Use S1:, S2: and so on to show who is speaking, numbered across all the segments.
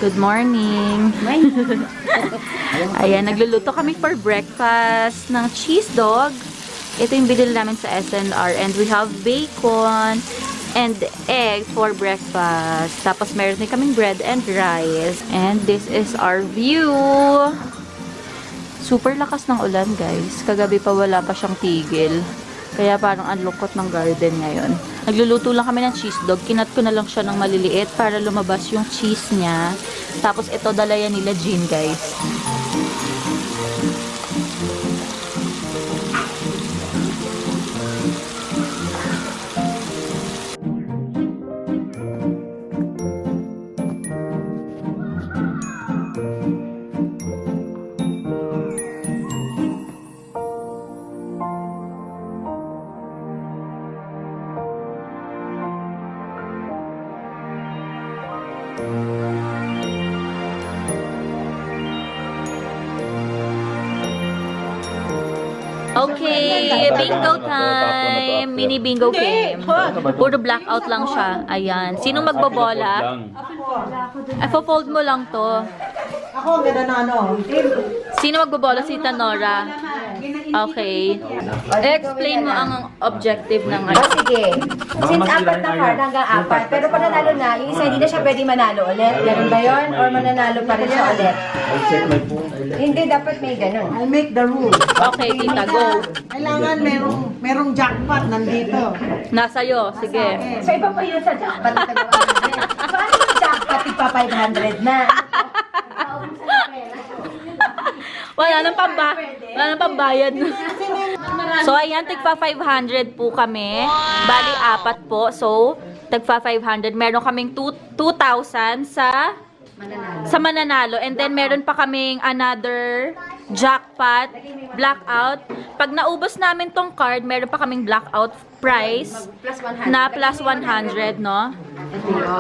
S1: Good morning. Ayan, nagluluto kami for breakfast ng cheese dog. Ito yung binili namin sa SNR. And we have bacon and egg for breakfast. Tapos meron din kaming bread and rice. And this is our view. Super lakas ng ulan, guys. Kagabi pa wala pa siyang tigil. Kaya parang ang lungkot ng garden ngayon. Nagluluto lang kami ng cheese dog. Kinat ko na lang siya ng maliliit para lumabas yung cheese niya. Tapos ito dala yan nila Jean, guys. Okay, bingo time. Mini bingo game. Puro blackout lang siya. Ayan. Sino magbobola? Fold mo lang to.
S2: Ako, ganda na ano.
S1: Sino magbobola? Si Tanora. Okay. Explain mo ang objective ng ano.
S3: Sige. Since apat na card hanggang apat, pero pag nanalo na, yung isa hindi na siya pwede manalo ulit. Ganun ba yun? Or mananalo pa rin siya ulit? Hindi, dapat may ganun.
S2: I'll make the rule.
S1: Okay, tita, go.
S2: Kailangan merong jackpot nandito.
S1: Nasa'yo. Sige.
S3: So iba pa yun sa jackpot na tagawa natin. Paano yung jackpot ipa 500 na?
S1: Wala nang pambayad. So, ayan, tagpa 500 po kami. Bali, apat po. So, tagpa 500. Meron kaming 2,000 sa mananalo. And then, meron pa kaming another jackpot, blackout. Pag naubos namin tong card, meron pa kaming blackout price na plus 100, no?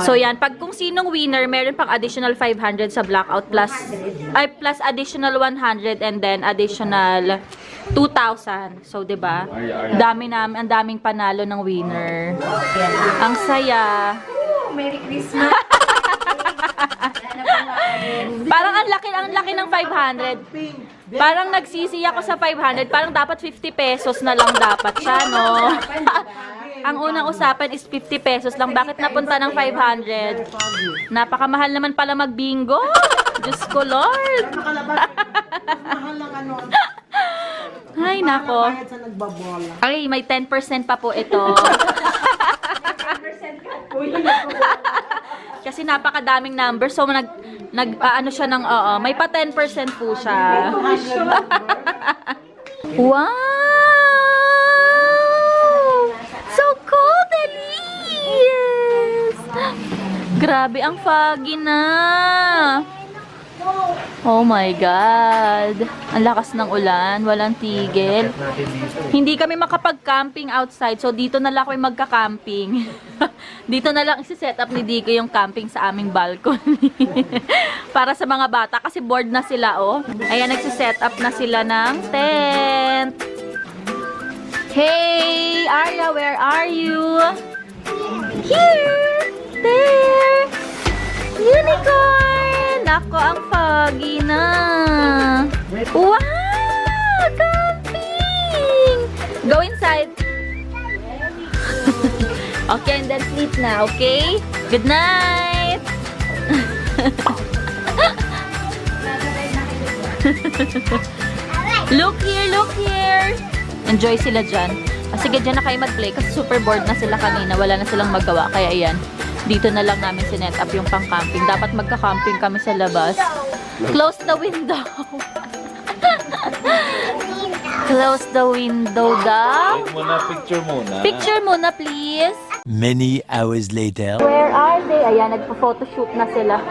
S1: So, yan. Pag kung sinong winner, meron pang additional 500 sa blackout plus additional 100 and then additional 2,000. So, 'di ba? Ang daming panalo ng winner. Ang saya.
S3: Merry Christmas!
S1: Parang ang laki ng 500. Parang nagsisi ako sa 500. Parang dapat 50 pesos na lang dapat siya, no? Ang unang usapan is 50 pesos lang. Bakit napunta ng 500? Napakamahal naman pala mag-bingo. Diyos ko, Lord.
S2: Mahal lang ano.
S1: Ay, nako.
S2: Bayad sa nagbabola.
S1: Ay, may 10% pa po ito. Kasi napakadaming numbers. So, ano siya ng, may pa 10% po siya. Wow! So cold, Elise! Grabe, ang foggy na. Oh my God. Ang lakas ng ulan. Walang tigil. Hindi kami makapag-camping outside. So, dito na lang kami magka-camping. Dito na lang isi-set up ni Diko yung camping sa aming balcony. Para sa mga bata. Kasi bored na sila, oh. Ayan, nagsi-set up na sila ng tent. Hey, Arya, where are you? Here! There! Unicorn! Nako, ang foggy na. Wow! Camping! Go inside. Okay, and then sleep na, okay? Good night! Look here, look here! Enjoy sila dyan. Sige, dyan na kayo mag-play kasi super bored na sila kanina. Wala na silang magawa. Kaya ayan, dito na lang namin sinet up yung pang-camping. Dapat magka-camping kami sa labas. Close the window. Close the window daw.
S4: Picture muna.
S1: Picture muna, please.
S4: Many hours later.
S1: Where are they? Ayan, nagpo-photoshoot na sila.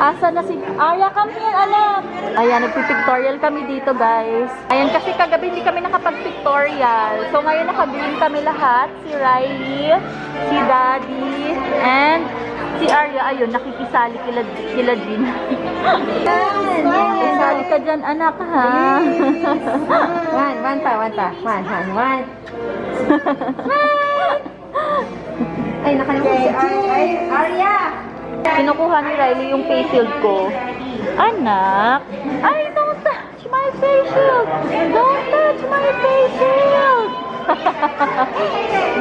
S1: Asa na si Arya? Come here, anak! Ayan, nagpipictorial kami dito, guys. Ayan, kasi kagabi hindi kami nakapag-pictorial. So, ngayon naka-green kami lahat. Si Riley, si Daddy, and si Arya. Ayun, nakikisali kila Jean. Isali ka dyan, anak, ha?
S3: One pa. One. Ay, nakalimutan si Arya.
S1: Kinukuha ni Riley yung face shield ko. Anak! Ay, don't touch my face shield! Don't touch my face shield!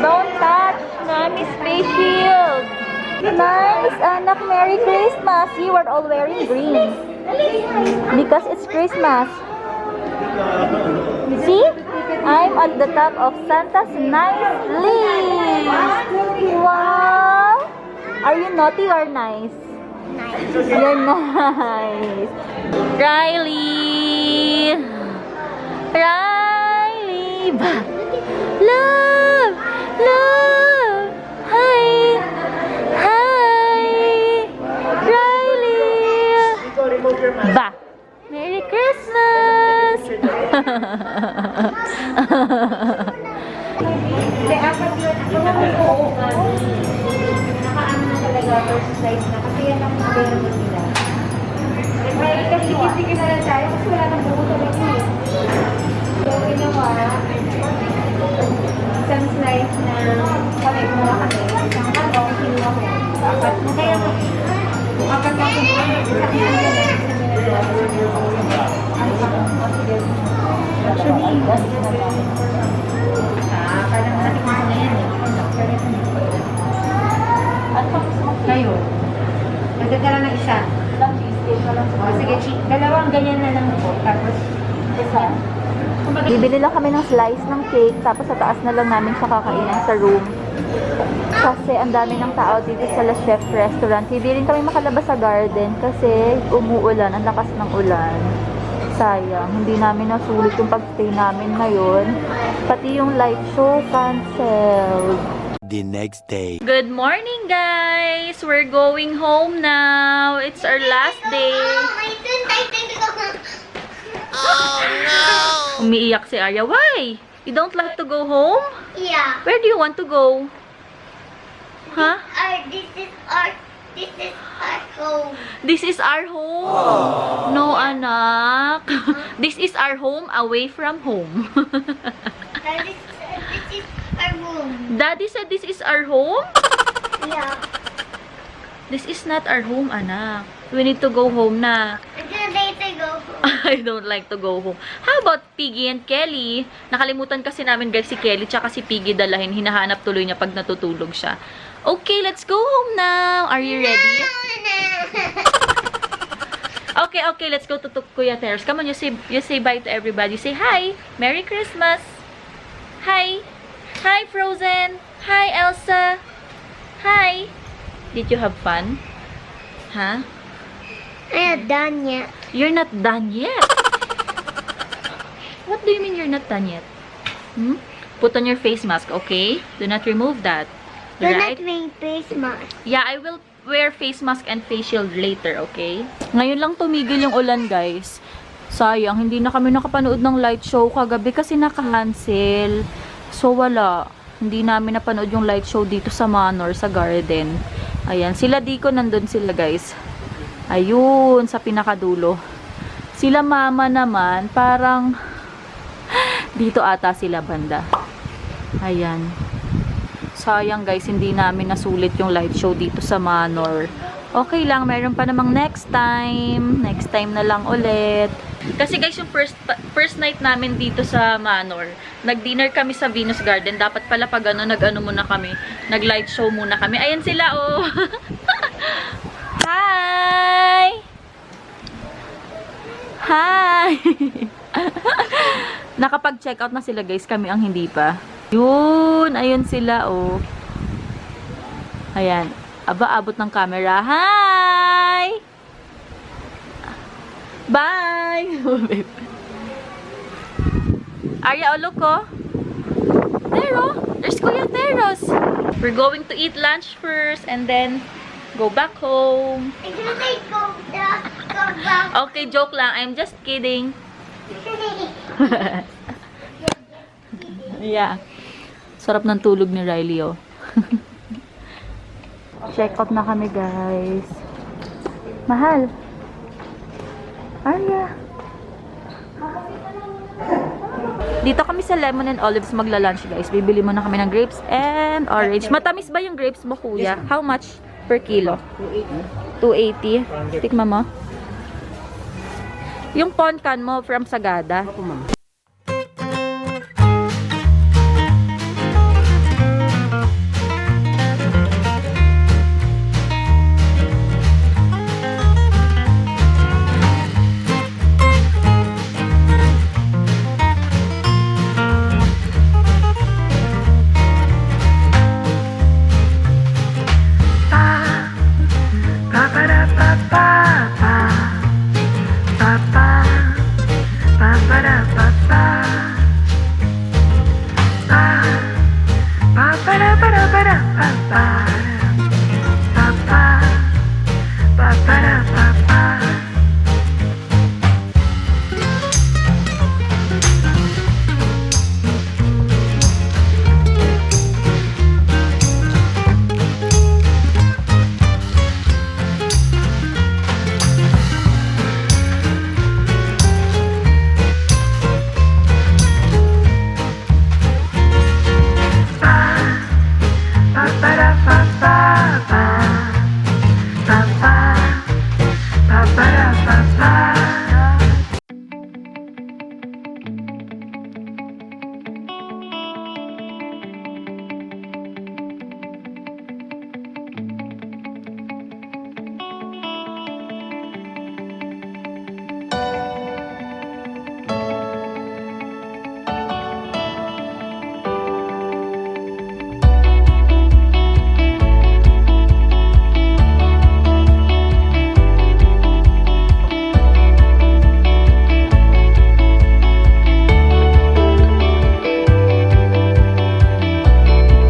S1: Don't touch Mommy's face shield! Nice, anak. Merry Christmas! You are all wearing green. Because it's Christmas. See? I'm at the top of Santa's nice list. Wow! Are you naughty or nice? Nice. You're nice. Riley! Riley! Love! Love! Hi! Hi! Riley! Ba! Merry Christmas!
S3: Hindi, apat yun. Ako naman po. Nakaano na talaga first size na. Kasi yan ang available nila. May ikastikit-tikit na lang tayo kasi wala nang buo talaga eh. So, ginawa, isang slice na kami kumuha kami. Isang kalong, kinuha ko. Apat mo kaya mo. Apat na kinuha ko. Isang isang ganun. Actually, parang natikman na yan eh. Ngayon, magdadala ng isa. O, sige, dalawang ganyan na lang po. Tapos, isa.
S1: Bibili lang kami ng slice ng cake, tapos sa taas na lang namin siya kakainin sa room. Kasi ang dami ng tao dito sa La Chef Restaurant. Hindi rin kami makalabas sa garden kasi umuulan, ang lakas ng ulan. Sayang, hindi namin nasulit yung pagstay namin ngayon. Pati yung light show canceled.
S4: The next day.
S1: Good morning, guys! We're going home now. It's our last day. Umiiyak si Arya. Why? You don't like to go home?
S5: Yeah.
S1: Where do you want to go? Huh?
S5: This is our home.
S1: This is our home. No, anak. This is our home away from home.
S5: This is our room.
S1: Daddy said this is our home?
S5: Yeah.
S1: This is not our home, anak. We need to go home na.
S5: I'm gonna later go home.
S1: I don't like to go home. How about Piggy and Kelly? Nakalimutan kasi namin guys si Kelly tsaka si Piggy dalahin. Hinahanap tuloy niya pag natutulog siya. Okay, let's go home now. Are you ready? Okay, let's go to Kuya Terrace. Come on, you say bye to everybody. Say hi. Merry Christmas. Hi. Hi, Frozen. Hi, Elsa. Hi. Did you have fun? Huh?
S5: I'm not done yet.
S1: You're not done yet. What do you mean you're not done yet? Hmm? Put on your face mask, okay? Do not remove that.
S5: You're
S1: Right?
S5: not wearing face mask.
S1: Yeah, I will wear face mask and face shield later, okay? Ngayon lang tumigil yung ulan, guys. Sayang, hindi na kami nakapanood ng light show kagabi kasi naka-cancel. So, wala. Hindi namin napanood yung light show dito sa Manor, sa garden. Ayan, sila Diko, nandun sila, guys. Ayun, sa pinakadulo. Sila mama naman, parang dito ata sila banda. Ayan. Sayang guys, hindi namin nasulit yung light show dito sa Manor. Okay lang, meron pa namang next time. Next time na lang ulit. Kasi guys, yung first night namin dito sa Manor, nag-dinner kami sa Venus Garden. Dapat pala pag ano, nag-ano muna kami. Nag-light show muna kami. Ayan sila, oh. Hi! Hi! Nakapag-check out na sila guys, kami ang hindi pa. Yun, ayun sila, oh. Ayan. Aba, abot ng camera. Hi! Bye! Arya, oh, look, oh. There, oh. There's Kuya Teros. We're going to eat lunch first and then go back home.
S5: I'm gonna go back.
S1: Okay, joke lang. I'm just kidding. Yeah. Sarap ng tulog ni Riley, oh. Check out na kami, guys. Mahal. Arya. Dito kami sa Lemon and Olives magla-lunch, guys. Bibili muna kami ng grapes and orange. Matamis ba yung grapes mo, kuya? How much per kilo?
S2: 280.
S1: 280. Tikman mo. Yung ponkan mo from Sagada.
S2: Ako, ma'am.